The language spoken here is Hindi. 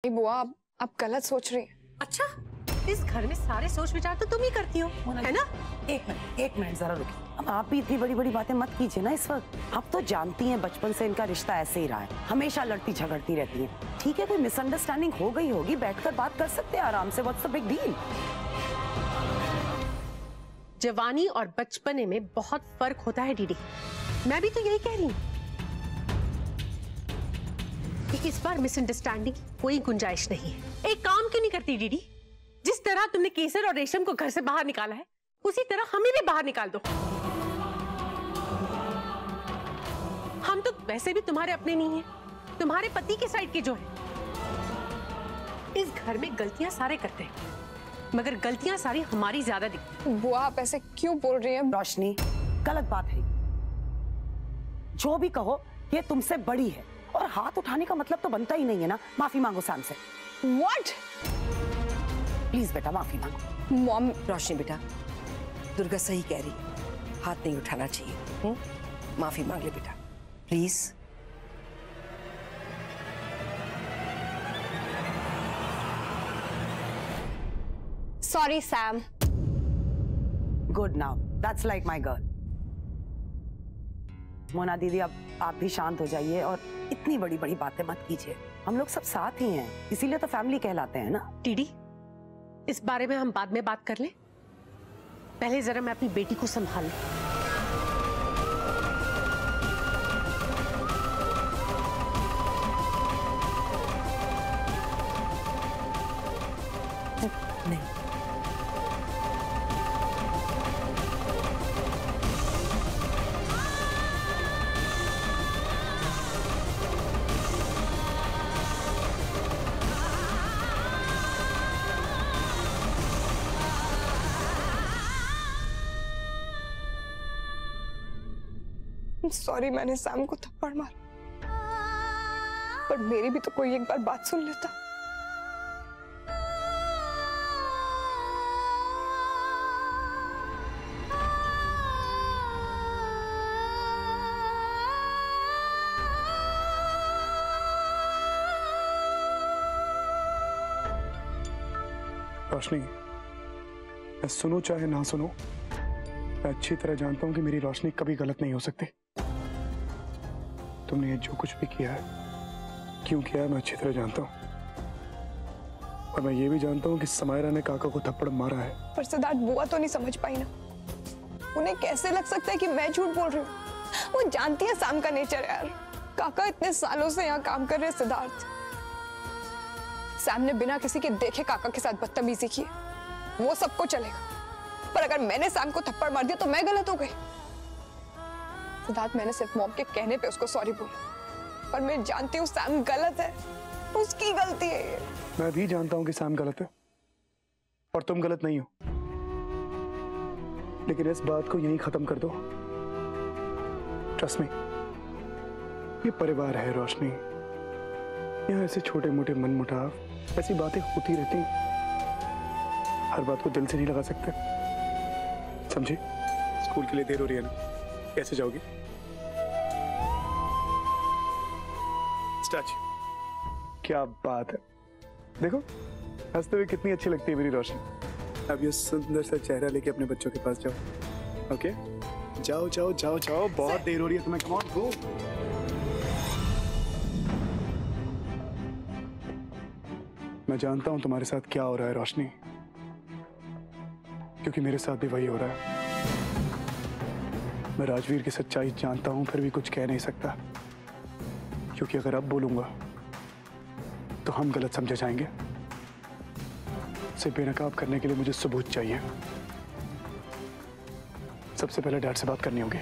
बुआ आप गलत सोच रही हैं। अच्छा, इस घर में सारे सोच विचार तो तुम ही करती हो, है ना? एक मिनट जरा रुकिए। अब आप भी इतनी बड़ी बड़ी बातें मत कीजिए ना इस वक्त। आप तो जानती हैं बचपन से इनका रिश्ता ऐसे ही रहा है, हमेशा लड़ती झगड़ती रहती हैं। ठीक है, कोई मिसअंडरस्टैंडिंग हो गई होगी, बैठकर बात कर सकते हैं आराम से। What's the big deal? जवानी और बचपने में बहुत फर्क होता है दीदी। मैं भी तो यही कह रही हूँ कि इस बार मिसअंडरस्टैंडिंग कोई गुंजाइश नहीं है। एक काम क्यों नहीं करती दीदी? जिस तरह तुमने केसर और रेशम को घर से बाहर निकाला है, उसी तरह हमें भी बाहर निकाल दो। हम तो वैसे भी तुम्हारे अपने नहीं हैं, तुम्हारे पति के साइड के जो है। इस घर में गलतियां सारे करते हैं, मगर गलतियां सारी हमारी ज्यादा दिखती। बुआ आप ऐसे क्यों बोल रही हैं? रोशनी, गलत बात है। जो भी कहो ये तुमसे बड़ी है और हाथ उठाने का मतलब तो बनता ही नहीं है ना। माफी मांगो सैम से। What? प्लीज बेटा माफी मांगो। मॉम, रोशनी बेटा, दुर्गा सही कह रही है, हाथ नहीं उठाना चाहिए। माफी मांग ले बेटा, please. Sorry Sam. Good now, that's like my girl. Mona दीदी, अब आप भी शांत हो जाइए और इतनी बड़ी बड़ी बातें मत कीजिए। हम लोग सब साथ ही हैं, इसीलिए तो फैमिली कहलाते हैं ना। दीदी, इस बारे में हम बाद में बात कर लें। पहले जरा मैं अपनी बेटी को संभाल लूं। नहीं, सॉरी मैंने सैम को थप्पड़ मारा, पर मेरी भी तो कोई एक बार बात सुन लेता। रोशनी, मैं सुनो चाहे ना सुनो, मैं अच्छी तरह जानता हूं कि मेरी रोशनी कभी गलत नहीं हो सकती। तुमने ये जो कुछ भी किया है, क्यों किया है, मैं अच्छी तरह जानता हूं। और मैं ये भी जानता हूं कि समायरा ने काका को थप्पड़ मारा है। पर सिद्धार्थ, बुआ तो नहीं समझ पाई ना। उन्हें कैसे लग सकता है कि मैं झूठ बोल रही हूँ? वो जानती है सैम का नेचर यार। काका इतने सालों से यहाँ काम कर रहे हैं सिद्धार्थ। सैम ने बिना किसी के देखे काका के साथ बदतमीजी की, वो सबको चलेगा। पर अगर मैंने सैम को थप्पड़ मार दिया तो मैं गलत हो गई। सिद्धार्थ, मैंने सिर्फ मॉम के कहने पे उसको सॉरी बोला, पर मैं जानती हूँ सैम गलत है, उसकी गलती है ये। मैं भी जानता हूं कि सैम गलत है और तुम गलत नहीं हो, लेकिन इस बात को यहीं खत्म कर दो। ट्रस्ट मी, ये परिवार है रोशनी। यहाँ ऐसे छोटे मोटे मनमुटाव, ऐसी बातें होती रहती हैं। हर बात को दिल से नहीं लगा सकते, समझी? स्कूल के लिए देर हो रही है ना, कैसे जाओगी? स्टार्ट। क्या बात है, देखो हंसते हुए कितनी अच्छी लगती है मेरी रोशनी। अब ये सुंदर सा चेहरा लेके अपने बच्चों के पास जाओ। ओके, जाओ जाओ जाओ जाओ, बहुत देर हो रही है तुम्हें। कम ऑन, गो। मैं जानता हूं तुम्हारे साथ क्या हो रहा है रोशनी, क्योंकि मेरे साथ भी वही हो रहा है। मैं राजवीर की सच्चाई जानता हूं, फिर भी कुछ कह नहीं सकता, क्योंकि अगर अब बोलूंगा तो हम गलत समझे जाएंगे। उसे बेनकाब करने के लिए मुझे सबूत चाहिए। सबसे पहले डैड से बात करनी होगी।